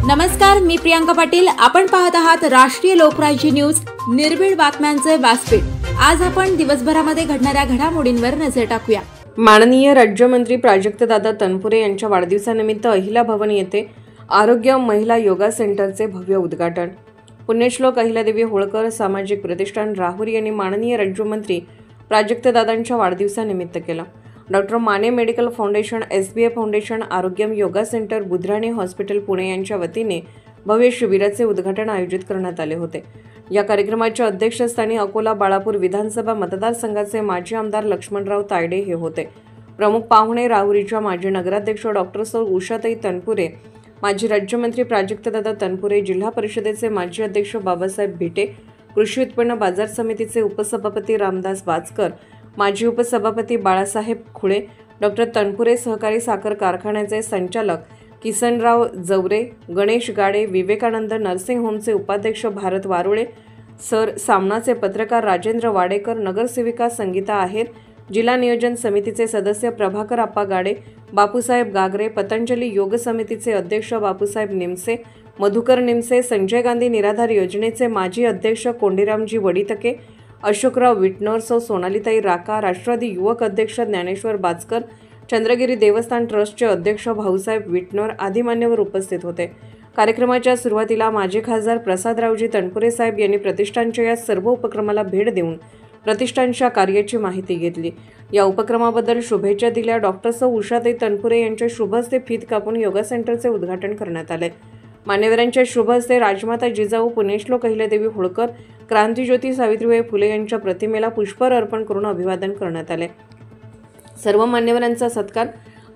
नमस्कार, मी प्रियांका पाटील. आपण पाहत आहात राष्ट्रीय लोकराज्य न्यूज, निर्भीड बातम्यांचे व्यासपीठ. आज आपण दिवसभरामध्ये घडणाऱ्या घडामोडींवर नजर टाकूया. माननीय राज्यमंत्री प्राजक्तदादा तनपुरे यांच्या वाढदिवसानिमित्त अहिल्याभवन येथे आरोग्य महिला योगा सेंटरचे भव्य उद्घाटन. पुण्यश्लोक अहिल्यादेवी होळकर सामाजिक प्रतिष्ठान राहुरी यांनी माननीय राज्यमंत्री प्राजक्तदादांच्या वाढदिवसानिमित्त केलं. Doctor Mane medical foundation, SBI foundation, Arogyam yoga centre, Budhrani hospital Pune यांच्या वतीने भव्य शिबिराचे उद्घाटन आयोजित करण्यात आले होते. या कार्यक्रमाच्या अध्यक्षस्थानी अकोला बाळापूर विधानसभा मतदारसंघाचे माजी आमदार लक्ष्मणराव तायडे हे होते. प्रमुख पाहुणे राहुरीच्या माजी नगराध्यक्ष डॉक्टर सौ उषाताई तनपुरे, माजी राज्यमंत्री प्राजक्तदादा तनपुरे, जिल्हा परिषदेचे माजी अध्यक्ष बाबासाहेब भिटे, कृषी उत्पन्न बाजार समितीचे उपसभापती रामदास वाचकर, माजी उपसभापती बाळासाहेब खुळे, डॉक्टर तनपुरे सहकारी साखर कारखान्याचे संचालक किसनराव जवरे, गणेश गाडे, विवेकानंद नर्सिंग होमचे उपाध्यक्ष भारत वारुळे सर, सामनाचे पत्रकार राजेंद्र वाडेकर, नगरसेविका संगीता आहेर, जिल्हा नियोजन समितीचे सदस्य प्रभाकर आप्पा गाडे, बापूसाहेब गागरे, पतंजली योग समितीचे अध्यक्ष बापूसाहेब निमसे, मधुकर निमसे, संजय गांधी निराधार योजनेचे माजी अध्यक्ष कोंडीरामजी वडीतके, अशोकराव विटनर, सौ सोनालीताई राका, राष्ट्रवादी युवक अध्यक्ष ज्ञानेश्वर बाचकर, चंद्रगिरी देवस्थान ट्रस्टचे अध्यक्ष भाऊसाहेब विटनर आदी मान्यवर उपस्थित होते. कार्यक्रमाच्या सुरुवातीला माजी खासदार प्रसादरावजी तनपुरे साहेब यांनी प्रतिष्ठानच्या या सर्व उपक्रमाला भेट देऊन प्रतिष्ठानच्या कार्याची माहिती घेतली. या उपक्रमाबद्दल शुभेच्छा दिल्या. डॉक्टर सौ उषाताई तनपुरे यांच्या शुभ हस्ते फीत कापून योगा सेंटरचे उद्घाटन करण्यात आले. मान्यवरांच्या शुभ हस्ते राजमाता जिजाऊ, पुण्यश्लोक अहिल्यादेवी होळकर, क्रांतिज्योती सावित्रीबाई फुले यांच्या प्रतिमेला पुष्पहार अर्पण करून अभिवादन करण्यात आले. सर्व मान्यवरांचा सत्कार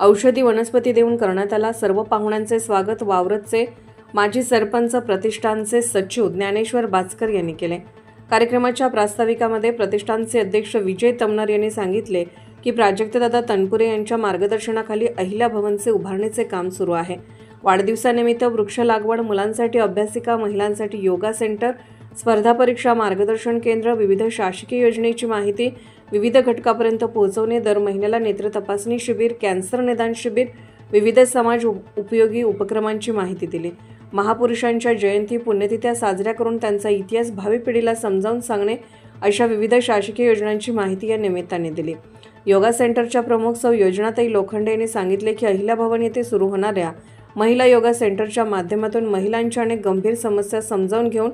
औषधी वनस्पती देऊन करण्यात आला. सर्व पाहुण्यांचे स्वागत वावरतचे माजी सरपंच, प्रतिष्ठानचे सचिव ज्ञानेश्वर बाचकर यांनी केले. कार्यक्रमाच्या प्रास्ताविकामध्ये प्रतिष्ठानचे अध्यक्ष विजय तमनर यांनी सांगितले की प्राजक्तदादा तनपुरे यांच्या मार्गदर्शनाखाली अहिल्याभवनचे उभारणीचे काम सुरू आहे. वाढदिवसानिमित्त वृक्ष लागवड, मुलांसाठी अभ्यासिका, महिलांसाठी योगा सेंटर, स्पर्धा परीक्षा मार्गदर्शन केंद्र, विविध शासकीय योजनेची माहिती विविध घटकापर्यंत पोहोचवणे, दर महिन्याला नेत्र तपासणी शिबिर, कॅन्सर निदान शिबिर, विविध समाज उपयोगी उपक्रमांची माहिती दिली. महापुरुषांच्या जयंती, पुण्यतिथ्या साजऱ्या करून त्यांचा इतिहास भावी पिढीला समजावून सांगणे अशा विविध शासकीय योजनांची माहिती या निमित्ताने दिली. योगा सेंटरच्या प्रमुख सौ योजनाताई लोखंडे यांनी सांगितले की अहिल्याभवन येथे सुरू होणाऱ्या महिला योगा सेंटरच्या माध्यमातून महिलांच्या अनेक गंभीर समस्या समजावून घेऊन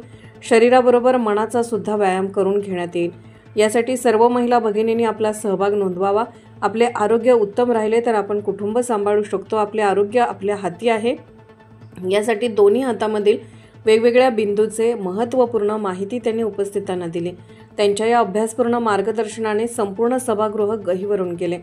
शरीराबरोबर मनाचा सुद्धा व्यायाम करून घेण्यात येईल. यासाठी सर्व महिला भगिनींनी आपला सहभाग नोंदवावा. आपले आरोग्य उत्तम राहिले तर आपण कुटुंब सांभाळू शकतो. आपले आरोग्य आपल्या हाती आहे. यासाठी दोन्ही हातामधील वेगवेगळ्या बिंदूचे महत्त्वपूर्ण माहिती त्यांनी उपस्थितांना दिली. त्यांच्या या अभ्यासपूर्ण मार्गदर्शनाने संपूर्ण सभागृह गहिवरून गेले.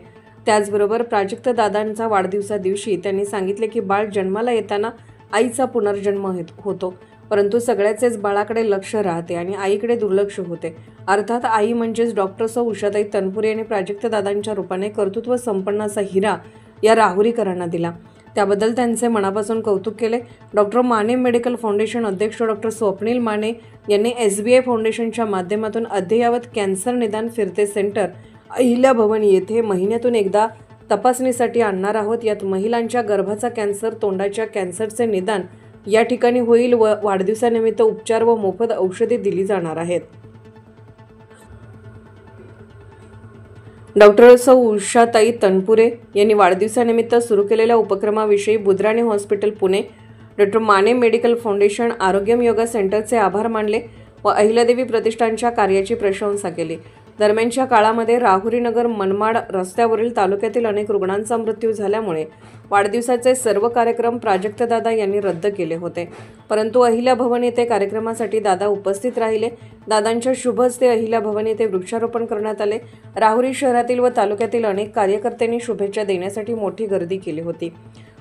त्याचबरोबर प्राजक्तदादांचा वाढदिवसा दिवशी त्यांनी सांगितले की बाळ जन्माला येताना आईचा पुनर्जन्म होतो, परंतु सगळ्याचेच बाळाकडे लक्ष राहते आणि आईकडे दुर्लक्ष होते. अर्थात आई म्हणजेच डॉक्टर सौ उषाताई तनपुरे यांनी प्राजक्तदादांच्या रूपाने कर्तृत्व संपन्न असा हिरा या राहुरीकरांना दिला. त्याबद्दल त्यांचे मनापासून कौतुक केले. डॉक्टर माने मेडिकल फाउंडेशन अध्यक्ष डॉक्टर स्वप्नील माने यांनी SBI फाउंडेशनच्या माध्यमातून अद्ययावत कॅन्सर निदान फिरते सेंटर अहिल्याभवन येथे महिन्यातून एकदा तपासणीसाठी आणणार आहोत. यात महिलांच्या गर्भाचा कॅन्सर, तोंडाच्या कॅन्सरचे निदान या ठिकाणी होईल व वाढदिवसानिमित्त उपचार व मोफत औषधे दिली जाणार आहेत. डॉक्टर सौ उषाताई तनपुरे यांनी वाढदिवसानिमित्त सुरू केलेल्या उपक्रमाविषयी Budhrani hospital Pune, doctor Mane medical foundation, Arogyam yoga सेंटरचे आभार मानले व अहिल्यादेवी प्रतिष्ठानच्या कार्याची प्रशंसा केली. दरम्यानच्या काळामध्ये राहुरी नगर मनमाड रस्त्यावरील तालुक्यातील अनेक रुग्णांचा मृत्यू झाल्यामुळे वाढदिवसाचे सर्व कार्यक्रम प्राजक्तदादा यांनी रद्द केले होते. परंतु अहिल्याभवन येथे कार्यक्रमासाठी दादा उपस्थित राहिले. दादांच्या शुभ हस्ते अहिल्याभवन येथे वृक्षारोपण करण्यात आले. राहुरी शहरातील व तालुक्यातील अनेक कार्यकर्त्यांनी शुभेच्छा देण्यासाठी मोठी गर्दी केली होती.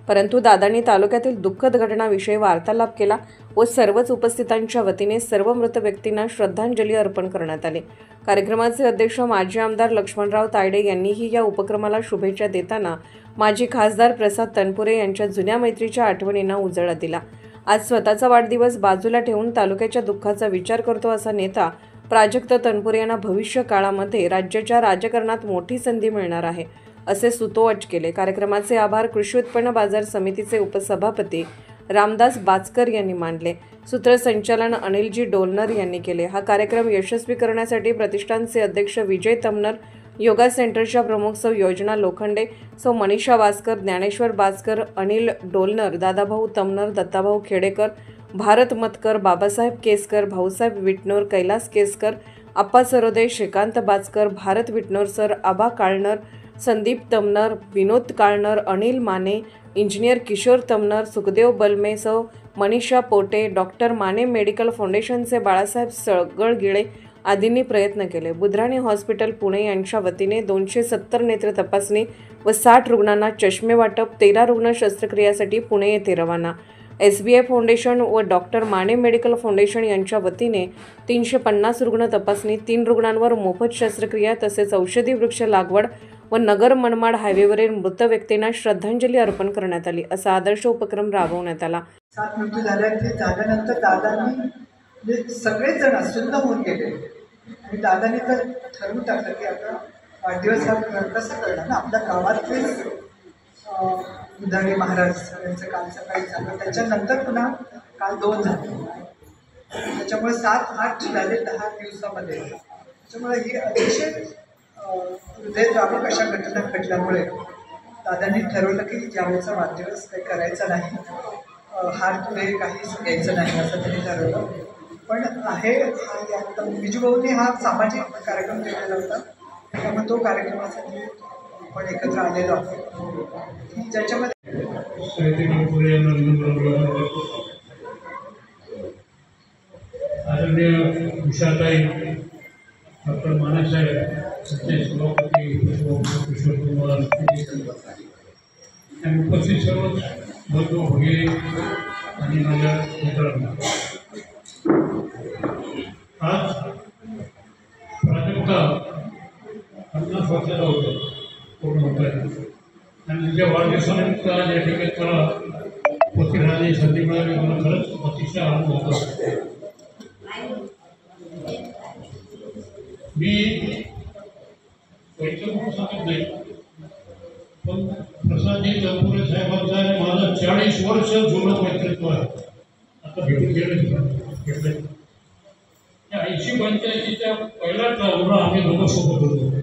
परंतु दादांनी तालुक्यातील दुःखद घटनाविषयी वार्तालाप केला व सर्वच उपस्थितांच्या वतीने सर्व मृत व्यक्तींना श्रद्धांजली अर्पण करण्यात आली. कार्यक्रमाचे अध्यक्ष माजी आमदार लक्ष्मणराव तायडे यांनीही या उपक्रमाला शुभेच्छा देताना माजी खासदार प्रसाद तनपुरे यांच्या जुन्या मैत्रीच्या आठवणींना उजाळा दिला. आज स्वतःचा वाढदिवस बाजूला ठेवून तालुक्याच्या दुःखाचा विचार करतो असा नेता प्राजक्त तनपुरे यांना भविष्य काळामध्ये राज्याच्या राजकारणात मोठी संधी मिळणार आहे असे सुतोवाच केले. कार्यक्रमाचे आभार कृषी उत्पन्न बाजार समितीचे उपसभापती रामदास बाचकर यांनी मांडले. सूत्रसंचालन अनिलजी डोलनर यांनी केले. हा कार्यक्रम यशस्वी करण्यासाठी प्रतिष्ठानचे अध्यक्ष विजय तमनर, योगा सेंटरच्या प्रमुख सौ योजना लोखंडे, सौ मनीषा वासकर, ज्ञानेश्वर बाचकर, अनिल डोलनर, दादाभाऊ तमनर, दत्ताभाऊ खेडेकर, भारत मतकर, बाबासाहेब केसकर, भाऊसाहेब विटनोर, कैलास केसकर, आप्पा सरोदे, श्रीकांत बाचकर, भारत विटनोर सर, आबा काळनर, संदीप तमनर, विनोद काळनर, अनिल माने, इंजिनियर किशोर तमनर, सुखदेव बलमे, सौ मनीषा पोटे, डॉक्टर माने मेडिकल फाउंडेशनचे बाळासाहेब सळगळगिळे आदींनी प्रयत्न केले. बुधराणी हॉस्पिटल पुणे यांच्या वतीने 270 नेत्र तपासणी व 60 रुग्णांना चष्मे वाटप, 13 रुग्ण शस्त्रक्रियासाठी पुणे येथे रवाना. SBI फाउंडेशन व डॉक्टर माने मेडिकल फाउंडेशन यांच्या वतीने 350 रुग्ण तपासणी, 3 रुग्णांवर मोफत शस्त्रक्रिया तसेच औषधी वृक्ष लागवड व नगर मनमाड हायवेवरील मृत व्यक्तींना श्रद्धांजली अर्पण करण्यात आली. असा आदर्श उपक्रम राबवण्यात आला. 7 मृत्यू झाल्यानंतर दादांनी सगळेच जण सुंद होऊन गेले आणि दादांनी तर ठरवून टाकलं की आता वाढदिवस हा कसं करणार ना. आपल्या गावातलेच बुधाणे महाराज यांचं काल सकाळी झालं, त्याच्यानंतर पुन्हा काल 2 झाले, त्याच्यामुळे 7-8 झाले 10 दिवसामध्ये. त्याच्यामुळे ही अतिशय हृदयद्रावक अशा घटना घडल्यामुळे दादांनी ठरवलं की ज्यावेळेचा वाढदिवस काही करायचा नाही, हार पुढे काहीच घ्यायचं नाही असं त्यांनी ठरवलं. पण आहे विजूभाऊंनी हा सामाजिक कार्यक्रम केलेला होता, त्यामुळे तो कार्यक्रमासाठी आपण एकत्र आलेलो आहोत की ज्याच्यामध्ये आदरणीय उषाताई, डॉक्टर मानासाहेब, सचिन सभापती किशोर कुमार आणि उपस्थित सर्वच बंधू भगिनी आणि माझ्या मित्रांना, आज प्राजक्ता 50 वर्षाचा होतो पूर्ण होत आहे आणि तिच्या वाढदिवसानिमित्त आज या ठिकाणी मला उपस्थित राहण्याची संधी मिळाली. मला खरंच अतिशय आनंद होतो. मी पैसे म्हणून सांगत नाही, पण प्रसादजी तनपुरे साहेबांचा आणि माझं 40 वर्ष जुनं मैत्रित्व आहे. आता भेटून घेतलं 80-85च्या पहिला ट्रॅव्हलला आम्ही दोघं सोबत होतो.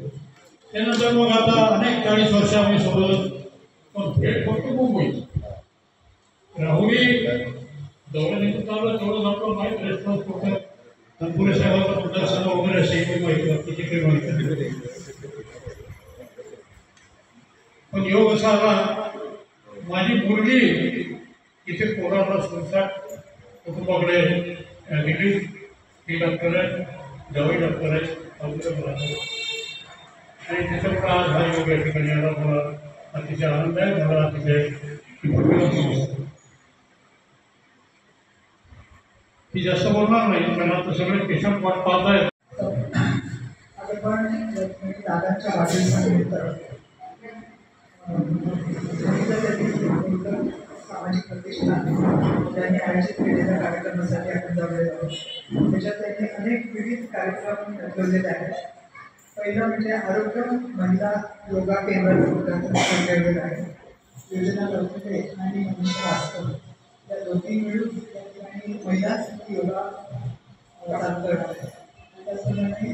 त्यानंतर मग आता अनेक 40 वर्ष आम्ही सोबत, पण भेट फक्त मुंबईत. राहुली दौऱ्यानिमित्त आलं तेवढं आपलं माहीत रेस्टॉरंट कुठं तनपुरे साहेबांचा मतदारसंघ वगैरे असे माहिती तिथे काही माहिती नाही. पण योग असा आला, माझी मुलगी इथे पोराला संसार कुटुंबाकडे गेली. ती डॉक्टर आहे, जावई डॉक्टर आहे, औषध राहतो आणि त्याच्यामुळे आज हा योग या ठिकाणी आला. मला अतिशय आनंद आहे. मला अतिशय ती जास्त बोलणार नाही कारण आता सगळे पेशंट वाट पाहत आहेत. पण दादांच्या वाढदिवसानिमित्त सामाजिक प्रतिष्ठान त्यांनी आयोजित केलेल्या कार्यक्रमासाठी आपण जवळलेलो आहोत. त्याच्यात त्यांनी अनेक विविध कार्यक्रम ठेवलेले आहेत. पहिलं म्हणजे आरोग्य महिला योगा केंद्राचं उद्घाटन केलेलं आहे. योजना लोखंडे आणि मनीषा वासकर या दोन्ही मिळून त्या ठिकाणी महिलाच योगा चालू करणार आहे. त्याचप्रमाणे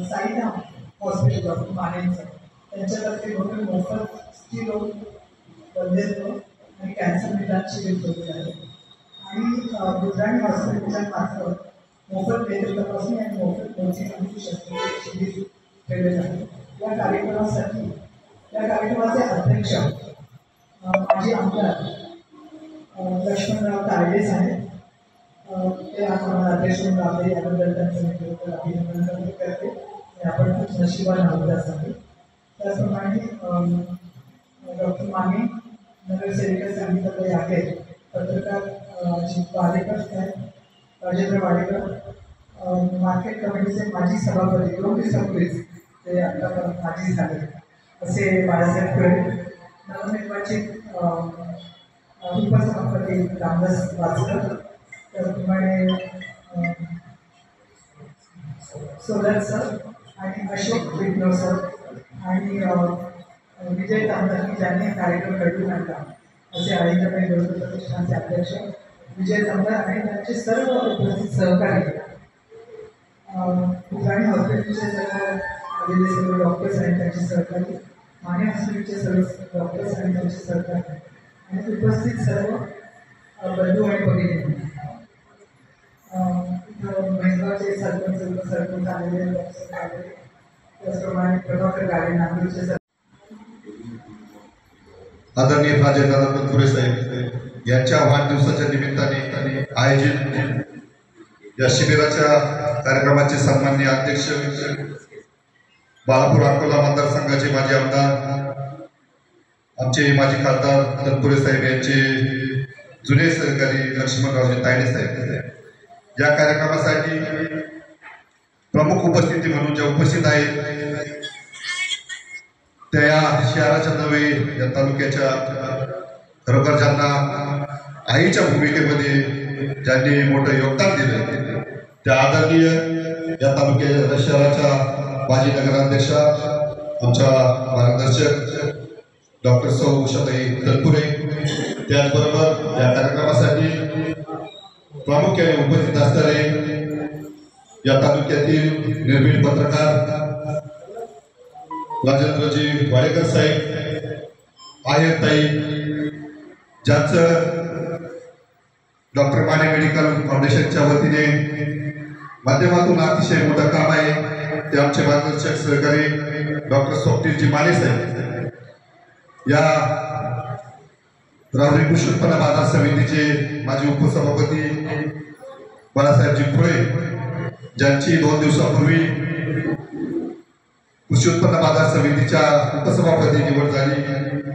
साईधाम हॉस्पिटल डॉक्टर मानेंचं त्यांच्यातर्फे म्हणून मोफत स्त्री रोग, बंधेत्व आणि कॅन्सर निदान शिबिर ठेवलेलं आहे. आणि बुधराणी हॉस्पिटलच्या मार्फत मोफत नेत्र तपासणी आणि मोफत मोतीबिंदू शस्त्रक्रिया शिबिर ठेवलेलं आहे. या कार्यक्रमाचे अध्यक्ष माजी आमदार लक्ष्मणराव तायडे साहेब, ते आम्हाला अध्यक्ष म्हणून राबले याबद्दल त्यांचं मी अभिनंदन करते. आपण खूप नशिबान आहोत त्यासाठी. त्याचप्रमाणे डॉक्टर माने, नगरसेविका सांगितलं आहेत, पत्रकार वाडेकर साहेब, राजेंद्र वाडेकर, मार्केट कमिटीचे माजी सभापती 2 दिवसापूर्वीच ते आता माजी झाले असे बाळासाहेब खरे, नवनिर्वाचित उपसभापती रामदास बाचकर, त्याचप्रमाणे सोलर सर आणि अशोक विटनोर सर आणि विजय तांबे ज्यांनी कार्यक्रम घडवून आणला. असे आळींदरबाई गौरव प्रतिष्ठानचे अध्यक्ष विजय तंबर आणि त्यांचे सर्व उपस्थित सहकारी, उद्राणी हॉस्पिटलचे सर्व डॉक्टर्स आणि त्यांचे सहकारी, माने हॉस्पिटलचे सर्व डॉक्टर्स आणि त्यांचे सहकारी आणि उपस्थित सर्व बंधू आणि भगिनी, महिलाचे सरपंच उपसरपंच आलेले, त्याचप्रमाणे प्रभाकर गाडे नागपूरचे आदरणीय प्राजक्ता तनपुरे साहेब यांच्या वाढदिवसाच्या निमित्ताने आयोजित या शिबिराच्या कार्यक्रमाचे सन्माननीय अध्यक्ष, बाळापूर अकोला मतदारसंघाचे माजी आमदार, आमचे माजी खासदार तनपुरे साहेब यांचे जुने सहकारी लक्ष्मणरावजी तायडे साहेब या कार्यक्रमासाठी प्रमुख उपस्थिती म्हणून ज्या उपस्थित आहेत त्या या शहराच्या नव्हे या तालुक्याच्या खरोखर ज्यांना आईच्या भूमिकेमध्ये ज्यांनी मोठं योगदान दिलं त्या आदरणीय या तालुक्याच्या शहराच्या माजी नगराध्यक्षा, आमच्या मार्गदर्शक डॉक्टर सौ उषाताई तनपुरे, त्याचबरोबर या कार्यक्रमासाठी प्रामुख्याने उपस्थित असणारे या तालुक्यातील निर्भीड पत्रकार राजेंद्रजी वाडेकर साहेब, आयताई, ज्यांचं डॉक्टर माने मेडिकल फाउंडेशनच्या वतीने माध्यमातून अतिशय मोठं काम आहे, ते आमचे मार्गदर्शक सहकारी डॉक्टर स्वप्नीलजी माने साहेब, या राहुरी कृषी उत्पन्न बाजार समितीचे माजी उपसभापती बाळासाहेबजी फुळे, ज्यांची 2 दिवसापूर्वी कृषी उत्पन्न बाजार समितीच्या उपसभापती निवड झाली,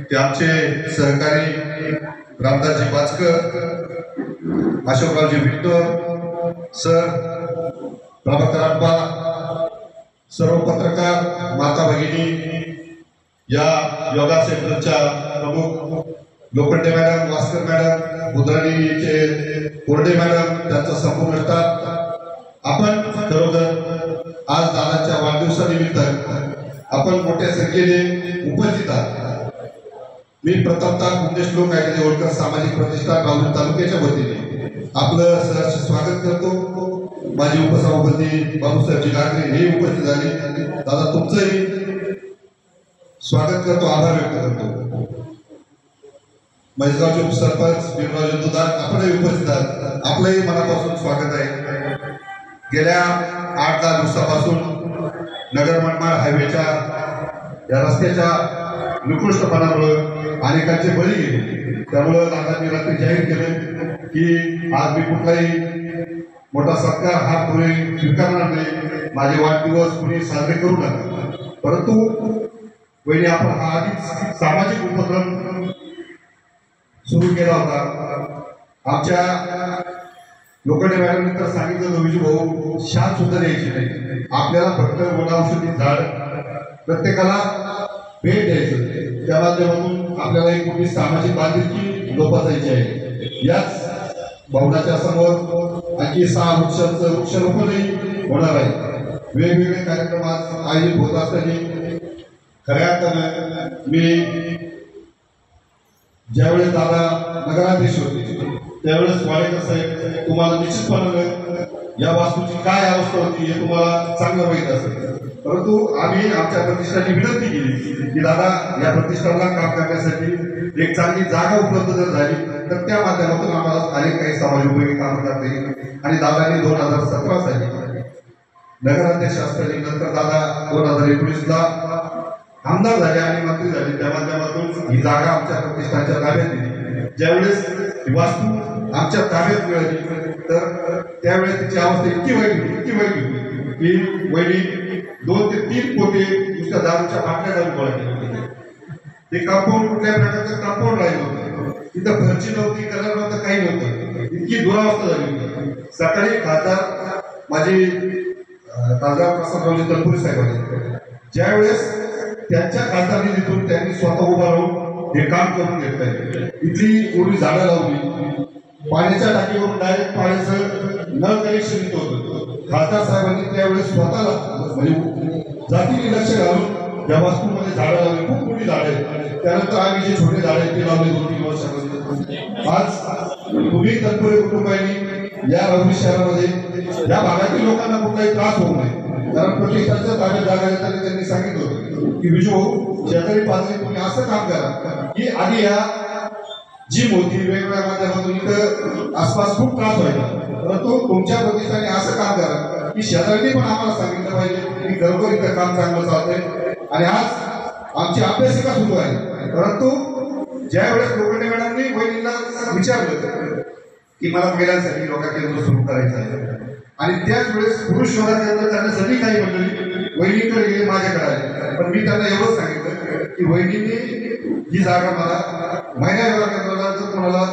ते आमचे सहकारी रामदासजी पाचकर, अशोकरावजी विट्ट सर, प्रभाकर आप्पा, सर्व पत्रकार माता भगिनी, या योगा सेंटरच्या प्रमुख लोखंडे मॅडम, वास्कर मॅडम, उद्राणीचे कोरडे मॅडम, त्यांचा संपूर्ण स्टाफ, आपण खरोखर आज दादाच्या वाढदिवसानिमित्त आपण मोठ्या संख्येने उपस्थित आहात. मी प्रथमतः पुण्यश्लोक श्लोक आयले होळकर सामाजिक प्रतिष्ठान राहुरी तालुक्याच्या वतीने आपलं सहर्ष स्वागत करतो. माझे उपसभापती बाबूसाहेबजी गागरे हे उपस्थित झाले, दादा तुमचंही स्वागत करतो, आभार व्यक्त करतो. म्हैसगावचे उपसरपंच भीमरावजी दुधार आपणही उपस्थित आहात, आपलंही मनापासून स्वागत आहे. गेल्या 8-10 दिवसापासून नगर मनमाड हायवेच्या या रस्त्याच्या निकृष्टपणामुळे अनेकांचे बळी गेले, त्यामुळं दादांनी रात्री जाहीर केलं की आज मी कुठलाही मोठा सत्कार हा पुढे स्वीकारणार नाही, माझे वाढदिवस कुणी साजरे करू नका. परंतु वहिनी आपण हा आधीच सामाजिक उपक्रम सुरू केला होता. आमच्या लोखंडे मॅडमने तर सांगितलं, विजू भाऊ शान सुद्धा द्यायची नाही, आपल्याला फक्त वनौषधी झाड प्रत्येकाला भेट द्यायचं, त्या माध्यमातून आपल्याला एक मोठी सामाजिक बांधिलकी जोपासायची आहे. याच भवनाच्या समोर आणखी 6 वृक्षांचं वृक्षारोपणही होणार आहे. वेगवेगळे कार्यक्रम आयोजित होत असताना खऱ्या अर्थानं मी ज्यावेळेस दादा नगराध्यक्ष होते त्यावेळेस वाडेकर साहेब तुम्हाला निश्चितपणे या वास्तूची काय अवस्था होती हे तुम्हाला चांगलं माहीत असेल, परंतु आम्ही आमच्या प्रतिष्ठानची विनंती केली की दादा या प्रतिष्ठानला काम करण्यासाठी एक चांगली जागा उपलब्ध जर झाली तर त्या माध्यमातून आम्हाला अनेक काही समाजोपयोगी कामं करता येईल. आणि दादांनी 2017 साली नगराध्यक्ष असताना नंतर दादा 2019ला आमदार झाले आणि मंत्री झाले, त्या माध्यमातून ही जागा आमच्या प्रतिष्ठानच्या ताब्यात दिली. ज्यावेळेस ही वास्तू आमच्या ताब्यात मिळाली तर त्यावेळेस तिची अवस्था इतकी वाईट होती की वहिनी 2 ते 3 पोते नुसत्या दारूच्या बाटल्या घालून गोळा केले. ते कंपाऊंड कुठल्या प्रकारचं कंपाऊंड राहिलं होतं, तिथं फरची नव्हती, कलर नव्हतं, काही नव्हतं, इतकी दुरावस्था झाली होती. सकाळी खासदार माझे खासदार प्रसादरावजी तनपुरे साहेब आले, ज्यावेळेस त्यांच्या खासदार निधीतून त्यांनी स्वतः उभा राहून हे काम करून घेतलंय. इथली पूर्वी झाडं लावली, पाण्याच्या टाकीवरून डायरेक्ट पाण्याचं नळ कनेक्शन येत होतं. खासदार साहेबांनी त्यावेळेस स्वतःला म्हणजे जातीने लक्ष घालून या वास्तूमध्ये झाडं लावली, खूप मोठी झाडं आहेत. त्यानंतर आम्ही जे छोटे झाडं आहेत ते लावले 2-3 वर्षामध्ये. आज तुम्ही तत्पुरे कुटुंबांनी या राहुरी शहरामध्ये या भागातील लोकांना कुठलाही त्रास होऊ नये, कारण प्रतिष्ठानच्या ताब्यात जागा देताना त्यांनी सांगितलं होतं की विजू शेजारी पाजारी तुम्ही असं काम करा की आधी या जिम होती वेगवेगळ्या माध्यमातून इथं आसपास खूप त्रास व्हायचा, परंतु तुमच्या प्रतिष्ठाने असं काम करा की शेजाऱ्यांनी पण आम्हाला सांगितलं पाहिजे की खरोखर इथं काम चांगलं चालतंय. आणि आज आमची अभ्यासिका सुरू आहे, परंतु ज्या वेळेस लोखंडे मॅडमनी वहिनीला विचारलं की मला महिलांसाठी योगा केंद्र सुरू करायचं आहे, आणि त्याच वेळेस पुरुष योगा केंद्र करण्यासाठी काही मंडळी वहिनीकडे गेले, माझ्याकडे आले. पण मी त्यांना एवढं सांगितलं की वहिनींनी ही जागा मला महिला योगा केंद्राला जर कोणाला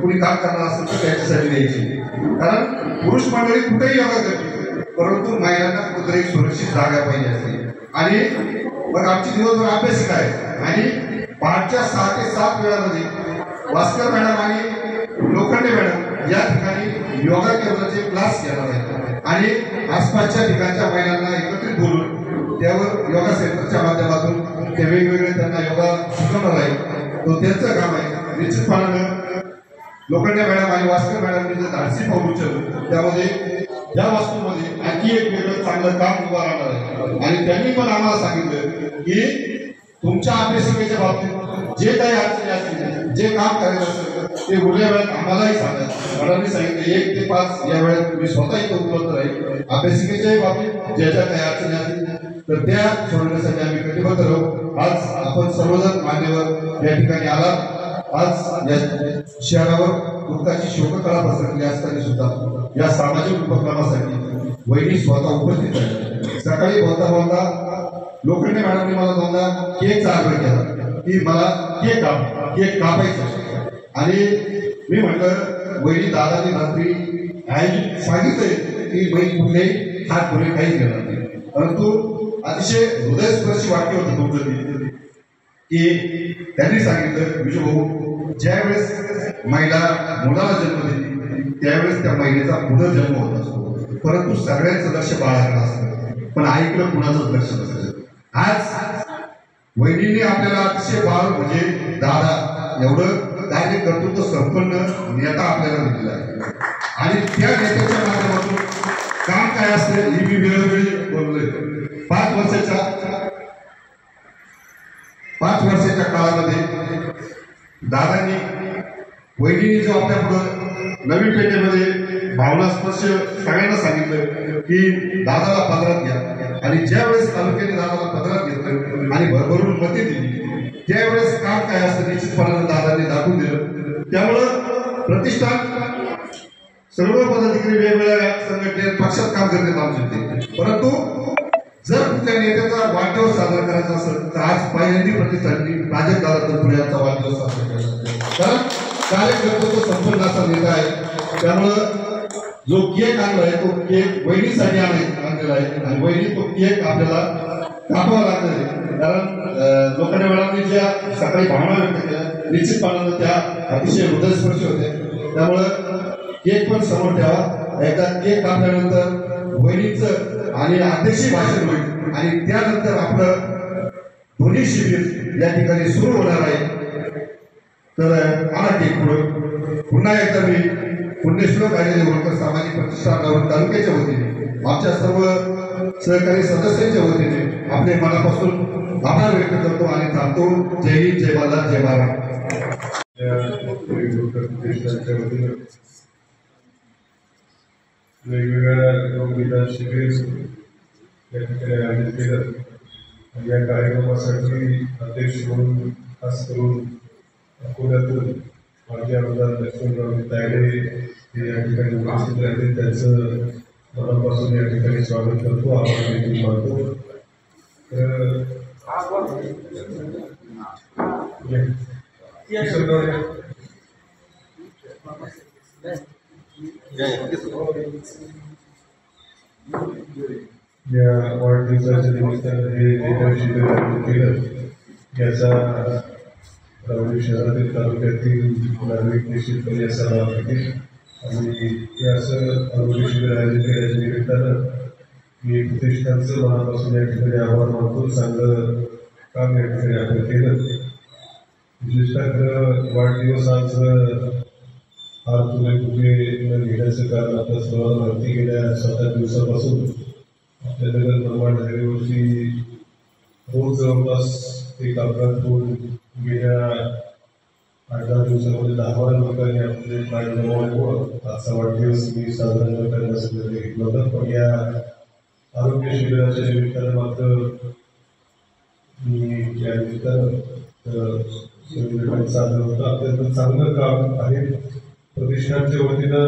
कोणी काम करणार असेल तर त्याच्यासाठी द्यायची, कारण पुरुष मंडळी कुठेही योगा करते, परंतु महिलांना कुठेतरी सुरक्षित जागा पाहिजे असते. आणि मग आमची दिवसभर अभ्यासिका आहे आणि पहाटच्या 6 ते 7 वेळामध्ये वास्कर मॅडम आणि लोखंडे मॅडम या ठिकाणी योगा केंद्राचे क्लास घेणार आहेत आणि आसपासच्या ठिकाणच्या महिलांना एकत्रित बोलून त्यावर योगा सेंटरच्या माध्यमातून ते वेगवेगळे त्यांना योगा शिकवणार आहे. तो त्यांचं काम आहे. निश्चितपणानं लोखंडे मॅडम आणि वास्कर मॅडमने जे धाडसी पाऊल उचललं त्यामध्ये या वास्तूमध्ये आणखी एक वेगळं चांगलं काम उभं राहणार आहे. आणि त्यांनी पण आम्हाला सांगितलं की तुमच्या अभ्यासिकेच्या बाबतीत जे काही अडचणी असतील, जे काम करायचं असेल ते उरल्या वेळात आम्हालाही सांगा. मॅडमनी सांगितलं 1 ते 5 या वेळेत तुम्ही स्वतः इथं उपलब्ध राहील. अभ्यासिकेच्याही बाबतीत ज्या ज्या काही अडचणी असतील तर त्या सोडवण्यासाठी आम्ही कटिबद्ध राहू. आज आपण सर्वजण मान्यवर या ठिकाणी आला. आज या शहरावर दुःखाची शोककळा पसरली असताना सुद्धा या सामाजिक उपक्रमासाठी वहिनी स्वतः उपस्थित आहे. सकाळी बोलता बोलता लोखंडे मॅडमने मला दोनदा केकचा आग्रह केला की मला केक कापायचा, आणि मी म्हटलं वहिनी दादानी रात्री आई सांगितलंय की बहीण कुठलेही हात पुढे काहीच घेणार नाही, परंतु अतिशय हृदयस्पर्शी वाक्य होतं तुमचं की त्यांनी सांगितलं विजू भाऊ ज्यावेळेस महिला मुलाला जन्म देते त्यावेळेस त्या महिलेचा पुनर्जन्म होत असतो, परंतु सगळ्यांचं लक्ष बाळाकडे असतं, पण आईकडे कुणाचंच लक्ष नसतं. आज वहिनींनी आपल्याला अतिशय बाळ म्हणजे दादा एवढं कार्य कर्तृत्व संपन्न नेता आपल्याला दिलेला आहे. आणि त्या नेत्याच्या माध्यमातून काम काय असते हे मी वेळोवेळी बोललोय. 5 वर्षाच्या काळामध्ये दादांनी वहिनींनी जो आपल्या पुढं नवीन पेठेमध्ये भावना स्पर्श सगळ्यांना सांगितलं की दादाला पदरात घ्या, आणि ज्या वेळेस तालुक्याने दादाला पदरात घेतलं आणि भरभरून मते दिली त्यावेळेस काम काय असतं निश्चितपणानं दादांनी दाखवून दिलं. त्यामुळं प्रतिष्ठान सर्व पदाधिकारी वेगवेगळ्या संघटनेत पक्षात काम करतात आमचे, परंतु जर कुठल्या नेत्याचा वाढदिवस साजरा करायचा असेल तर आज पहिल्यांदी प्रतिष्ठाननी प्राजक्तदादा तनपुरे यांचा वाढदिवस साजरा केला, कारण कार्यकर्तृत्व संपन्न असा नेता आहे. त्यामुळं जो केक आणला आहे तो केक वहिनीसाठी आणलेला आहे, आणि वहिनी तो केक आपल्याला कापावा लागणार आहे, कारण लोखंडे मॅडमने ज्या सकाळी भावना व्यक्त केल्या निश्चितपणानं त्या अतिशय हृदयस्पर्शी होत्या. त्यामुळं केक पण समोर ठेवा. एकदा केक कापल्यानंतर वहिनीचं आणि अध्यक्षीय भाषण होईल आणि त्यानंतर आपलं दोन्ही शिबिर या ठिकाणी सुरू होणार आहे. तर मला केक पुढे पुन्हा एकदा मी पुण्यश्लोक आणि होळकर सामाजिक प्रतिष्ठान तालुक्याच्या वतीने आमच्या सर्व सहकारी सदस्यांच्या वतीने आपले मनापासून आभार व्यक्त करतो आणि थांबतो. जय हिंद, जय मल्हार, जय महाराष्ट्र. वेगवेगळ्या रोगनिदान शिबिर या ठिकाणी आयोजित केलं. या कार्यक्रमासाठी अध्यक्ष म्हणून खास करून अकोल्यातून माजी आमदार लक्ष्मणराव तायडे हे या ठिकाणी उपस्थित राहते. त्यांचं मनापासून या ठिकाणी स्वागत करतो, आभार देखील मानतो. तर या वाढदिवसाच्या निमित्तानं हे लेटर शिबिर आयोजित केलं. याचा राहुरी शहरातील तालुक्यातील नागरिक निश्चितपणे याचा लाभ घेतील, आणि हे असं राहुरी शिबिर आयोजित केल्याच्या निमित्तानं मी प्रतिष्ठानचं मनापासून या ठिकाणी आभार मानतो. चांगलं काम या ठिकाणी आपण केलं. विशेषतः वाढदिवस आज तुले कुठे घेण्याचं कारण आपल्या सर्वांना माहिती. गेल्या 7-8 दिवसापासून आपल्या नगर निर्माण हायवेवरती रोज जवळपास एक अपघात होऊन गेल्या 8-10 दिवसामध्ये 10-12 लोकांनी आपले प्राण गमावल्यामुळं आजचा वाढदिवस मी साजरा करण्यासाठी घेतला होता. पण या आरोग्य शिबिराच्या निमित्तानं मात्र मी या निमित्तानं साधलं होतं. अत्यंत चांगलं काम आहे. प्रतिष्ठानच्या वतीनं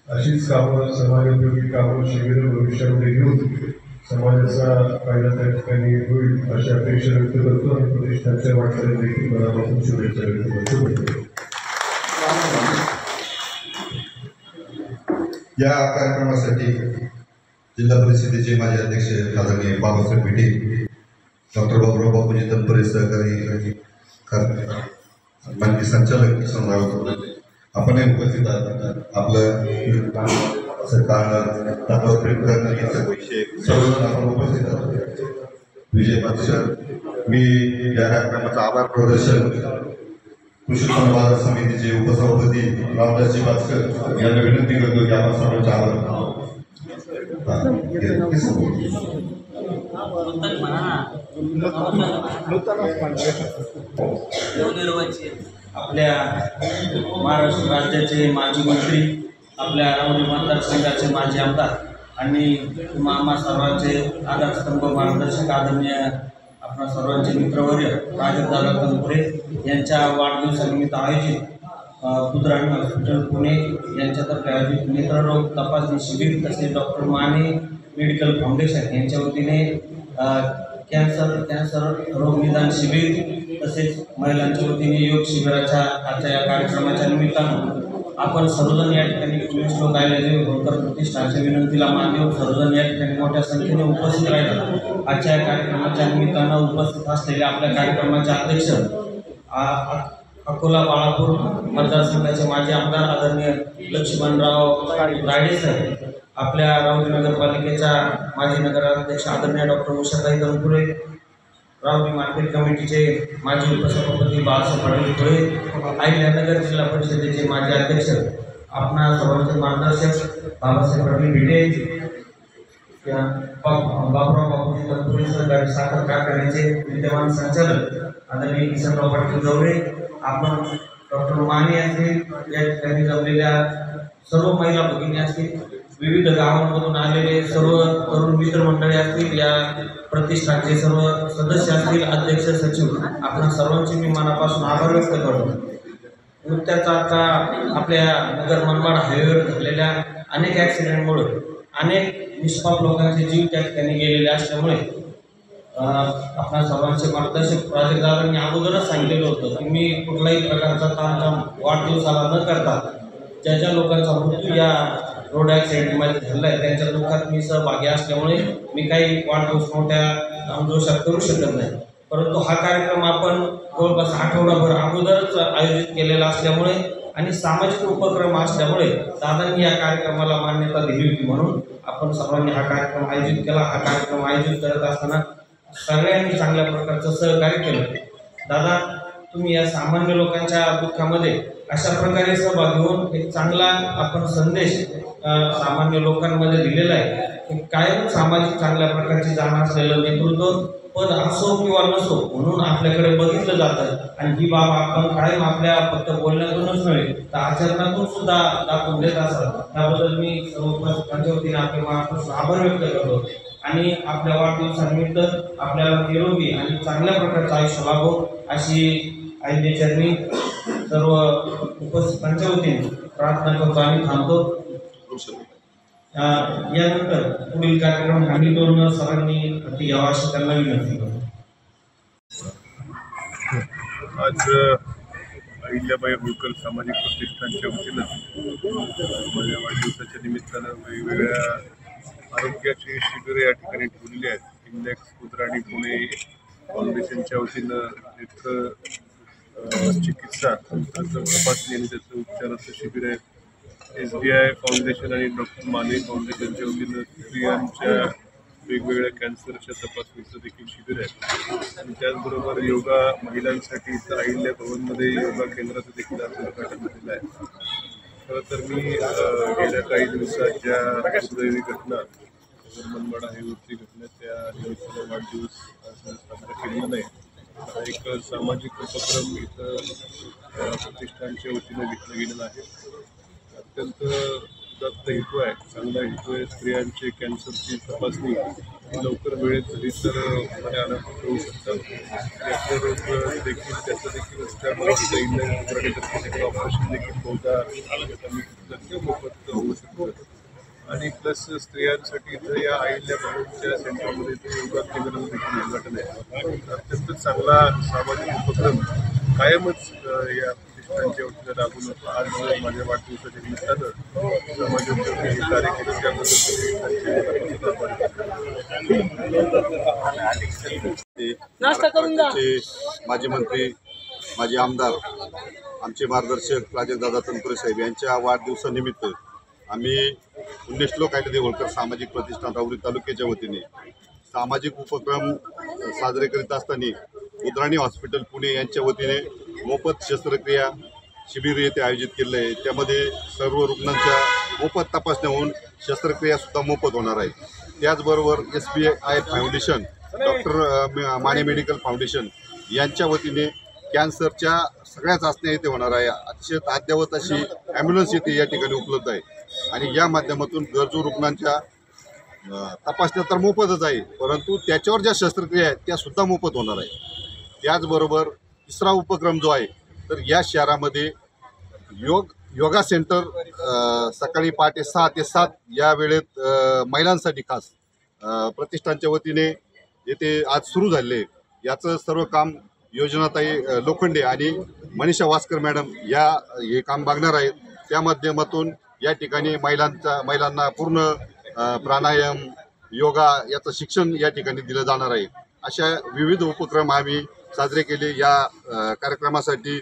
अशीच कामं, समाजोपयोगी कामं, शिबिरं भविष्यामध्ये घेऊन समाजाचा फायदा त्या ठिकाणी होईल अशी अपेक्षा व्यक्त करतो आणि प्रतिष्ठानच्या वाटचाली देखील मनापासून शुभेच्छा व्यक्त करतो. या कार्यक्रमासाठी जिल्हा परिषदेचे माजी अध्यक्ष आदरणीय बाबासाहेब भिटे, डॉक्टर बाबूराव बापूजी तनपुरे सहकारी माननीय संचालक किसन राऊत, आपण उपस्थित आहात. आपलं तत्वावर प्रेम करणारे सर्वजण आपण उपस्थित आहात. विजय पाचकर, मी या कार्यक्रमाचं आभार प्रदर्शन कृषी उत्पन्न बाजार समितीचे उपसभापती रामदासजी पाचकर यांना विनंती करतो की आपण सर्वांचे आभार. आपल्या महाराष्ट्र राज्याचे माजी मंत्री, आपल्या अरावली मतदारसंघाचे माजी आमदार आणि आम्हा सर्वांचे आधारस्तंभ मार्गदर्शक आदरणीय आपणा सर्वांचे मित्रवर्य राजदादा तनपुरे यांच्या वाढदिवसानिमित्त आयोजित पुत्राणी हॉस्पिटल पुणे यांच्यातर्फे आयोजित नेत्ररोग तपासणी शिबिर तसेच डॉक्टर माने मेडिकल फाउंडेशन यांच्या वतीने कॅन्सर रोग निदान शिबिर तसेच महिलांच्या वतीने योग शिबिराच्या आजच्या या कार्यक्रमाच्या निमित्तानं आपण सर्वजण या ठिकाणी पुणे श्लोक आयोजित होळकर प्रतिष्ठानच्या विनंतीला मान देऊन सर्वजण या ठिकाणी मोठ्या संख्येने उपस्थित राहिला. आजच्या या कार्यक्रमाच्या निमित्तानं उपस्थित असलेले आपल्या कार्यक्रमाचे अध्यक्ष अकोला बाळापूर मतदारसंघाचे माजी आमदार आदरणीय लक्ष्मणराव रायडे साहेब, आपल्या राऊरी नगरपालिकेच्या माजी नगराध्यक्ष आदरणीय डॉक्टर उषाताई तनपुरे, राऊरी मार्केट कमिटीचे माजी उपसभापती बाळासाहेब पाटील धुळे, अहिल्यानगर जिल्हा परिषदेचे माजी अध्यक्ष आपणा सर्वांचे मार्गदर्शक बाबासाहेब पाटील भिटे, बाबूराव बापूजी तनपुरे सहकारी साखर कारखान्याचे विद्यमान संचालक आदरणीय किसनराव पाटील गवळे, आपण डॉक्टर माने असतील, या ठिकाणी जमलेल्या सर्व महिला भगिनी असतील, विविध गावांमधून आलेले सर्व तरुण मित्रमंडळी असतील, या प्रतिष्ठानचे सर्व सदस्य असतील, अध्यक्ष सचिव, आपण सर्वांचे मी मनापासून आभार व्यक्त करतो. नुकत्याच आता आपल्या नगर मनमाड हायवेवर झालेल्या अनेक ॲक्सिडेंटमुळे अनेक निष्पाप लोकांचे जीव त्या ठिकाणी गेलेले असल्यामुळे आपल्या सर्वांचे मार्गदर्शक प्राजक्तांनी अगोदरच सांगितलेलं होतं की मी कुठल्याही प्रकारचा ताणतणाव वाढदिवसाला न करता ज्या लोकांचा मृत्यू या रोड ॲक्सिडेंटमध्ये झालेला आहे त्यांच्या दुःखात मी सहभागी असल्यामुळे मी काही वाढदिवस मोठ्या नामजोशात करू शकत नाही. परंतु हा कार्यक्रम आपण जवळपास आठवडाभर अगोदरच आयोजित केलेला असल्यामुळे आणि सामाजिक उपक्रम असल्यामुळे दादांनी या कार्यक्रमाला मान्यता दिली होती, म्हणून आपण सर्वांनी हा कार्यक्रम आयोजित केला. हा कार्यक्रम आयोजित करत असताना सगळ्यांनी चांगल्या प्रकारचं सहकार्य केलं. दादा, तुम्ही या सामान्य लोकांच्या दुःखामध्ये अशा प्रकारे सहभागी होऊन एक चांगला आपण संदेश सामान्य लोकांमध्ये दिलेला आहे की कायम सामाजिक चांगल्या प्रकारची जाण असलेलं नेतृत्व पद असो किंवा नसो म्हणून आपल्याकडे बघितलं जातं आणि ही बाब आपण कायम आपल्या फक्त बोलण्यातूनच नव्हे तर आचरणातून सुद्धा दाखवून देत असतात. त्याबद्दल मी सर्व उपस्थितांच्या वतीने आपल्या मनापासून आभार व्यक्त करतो आणि आपल्या वाढदिवसानिमित्त आपल्याला निरोगी आणि चांगल्या प्रकारचं आयुष्य लाभो अशी आईदेचरणी सर्व उपस्थितांच्या वतीने प्रार्थना करतो आणि थांबतो. यानंतर पुढील कार्यक्रम हँडल सरांनी हाती घ्यावा अशी त्यांना विनंती करतो. आज अहिल्याबाई होळकर सामाजिक प्रतिष्ठानच्या वतीनं माझ्या वाढदिवसाच्या निमित्तानं वेगवेगळ्या आरोग्याची शिबिरं या ठिकाणी ठेवलेली आहेत. इंडेक्स पुत्राणी पुणे फाउंडेशनच्या वतीनं एक चिकित्सा तपासणी आणि त्याचं उपचाराचं शिबिर आहे. SBI फाउंडेशन आणि डॉक्टर माने फाउंडेशनच्या वतीनं स्त्रियांच्या वेगवेगळ्या कॅन्सरच्या तपासणीचं देखील शिबिर आहे आणि त्याचबरोबर योगा महिलांसाठी इथं अहिल्या भवनमध्ये योगा केंद्राचं देखील आज उद्घाटन झालेलं आहे. खरं तर मी गेल्या काही दिवसात ज्या दुर्दैवी घटना मनमाड हायवेवरची घटना त्या निमित्तानं वाढदिवस साजरा केलेला नाही. एक सामाजिक उपक्रम इथं प्रतिष्ठानच्या वतीनं घेतला गेलेला आहे. अत्यंत उदात्त हेतू आहे, चांगला हेतू आहे. स्त्रियांचे कॅन्सरची तपासणी लवकर वेळेत झाली तर बऱ्या आनंद होऊ शकतात. याचे रोग देखील त्याचं देखील ऑपरेशन देखील बहुधा मोफत होऊ शकतं आणि प्लस स्त्रियांसाठी इथं या अहिल्या भवनच्या सेंटरमध्ये ते योगा केंद्राचं देखील उद्घाटन आहे. अत्यंत चांगला सामाजिक उपक्रम कायमच या प्रतिष्ठानच्या वतीनं राबवून होतो. आज माझ्या वाढदिवसाच्या निमित्तानं समाजोपयोगी हे कार्य केलं त्याबद्दल माजी मंत्री माजी आमदार आमचे मार्गदर्शक प्राजक्तदादा तनपुरे साहेब यांच्या वाढदिवसानिमित्त आम्ही पुण्यश्लोक अहिल्यादेवी होळकर सामाजिक प्रतिष्ठान राहुरी तालुक्याच्या वतीने सामाजिक उपक्रम साजरे करीत असताना उद्राणी हॉस्पिटल पुणे यांच्या वतीने मोफत शस्त्रक्रिया शिबिर येथे आयोजित केलं आहे. त्यामध्ये सर्व रुग्णांच्या मोफत तपासण्या होऊन शस्त्रक्रियासुद्धा मोफत होणार आहे. त्याचबरोबर SBI foundation doctor Mane medical foundation यांच्या वतीने कॅन्सरच्या सगळ्या चाचण्या येथे होणार आहे. अतिशय अद्ययावत अशी ॲम्ब्युलन्स येथे या ठिकाणी उपलब्ध आहे आणि या माध्यमातून गरजू रुग्णांच्या तपासण्या तर मोफतच आहे, परंतु त्याच्यावर ज्या शस्त्रक्रिया आहेत त्यासुद्धा मोफत होणार आहे. त्याचबरोबर तिसरा उपक्रम जो आहे तर या शहरामध्ये योगा सेंटर सकाळी पहाटे 6 ते 7 या वेळेत महिलांसाठी खास प्रतिष्ठानच्या वतीने येथे आज सुरू झाले. याचं सर्व काम योजनाताई लोखंडे आणि मनीषा वास्कर मॅडम हे काम बघणार आहेत. त्या माध्यमातून या ठिकाणी महिलांना पूर्ण प्राणायाम योगा याचं शिक्षण या ठिकाणी दिलं जाणार आहे. अशा विविध उपक्रम आम्ही साजरे केले. या कार्यक्रमासाठी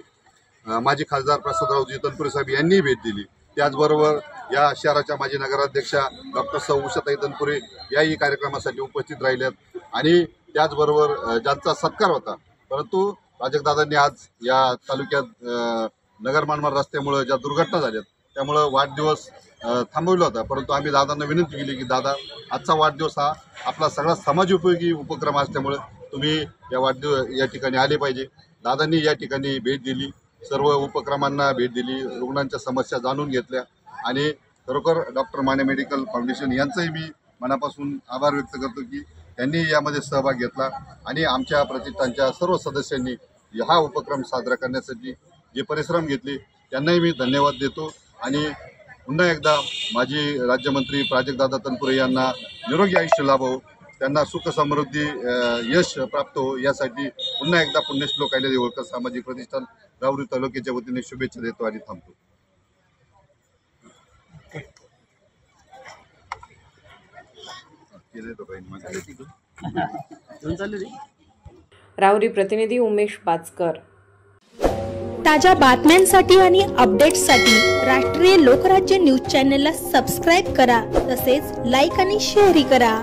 माजी खासदार प्रसादरावजी तनपुरे साहेब यांनी भेट दिली. त्याचबरोबर या शहराच्या माजी नगराध्यक्षा डॉक्टर सौ उषाताई तनपुरे याही कार्यक्रमासाठी उपस्थित राहिल्यात आणि त्याचबरोबर ज्यांचा सत्कार होता, परंतु प्राजक्तदादांनी आज या तालुक्यात नगर मनमाड रस्त्यामुळे ज्या दुर्घटना झाल्यात त्यामुळं वाढदिवस थांबवला होता, परंतु आम्ही दादांना विनंती केली की दादा आजचा वाढदिवस हा आपला सगळा समाजोपयोगी उपक्रम असल्यामुळे तुम्ही या ठिकाणी आले पाहिजे. दादांनी या ठिकाणी भेट दिली, सर्व उपक्रमांना भेट दिली, रुग्णांच्या समस्या जाणून घेतल्या आणि खरोखर डॉक्टर माने मेडिकल फाउंडेशन यांचाही मी मनापासून आभार व्यक्त करतो की त्यांनी यामध्ये सहभाग घेतला आणि आमच्या प्रतिष्ठानच्या सर्व सदस्यांनी हा उपक्रम साजरा करण्यासाठी जे परिश्रम घेतले त्यांनाही मी धन्यवाद देतो आणि पुन्हा एकदा माजी राज्यमंत्री प्राजक्तदादा तनपुरे यांना निरोगी आयुष्य लाभो, त्यांना सुख समृद्धी यश प्राप्त हो यासाठी पुन्हा एकदा पुण्यश्लोक अहिल्यादेवी होळकर सामाजिक प्रतिष्ठान राहुरी तालुक्याच्या वतीने शुभेच्छा देतो आणि थांबतो. राहुरी प्रतिनिधी उमेश बाचकर. ताज्या बातम्यांसाठी आणि अपडेट्ससाठी राष्ट्रीय लोकराज्य न्यूज चॅनलला सबस्क्राईब करा, तसेच लाईक आणि शेअरही करा.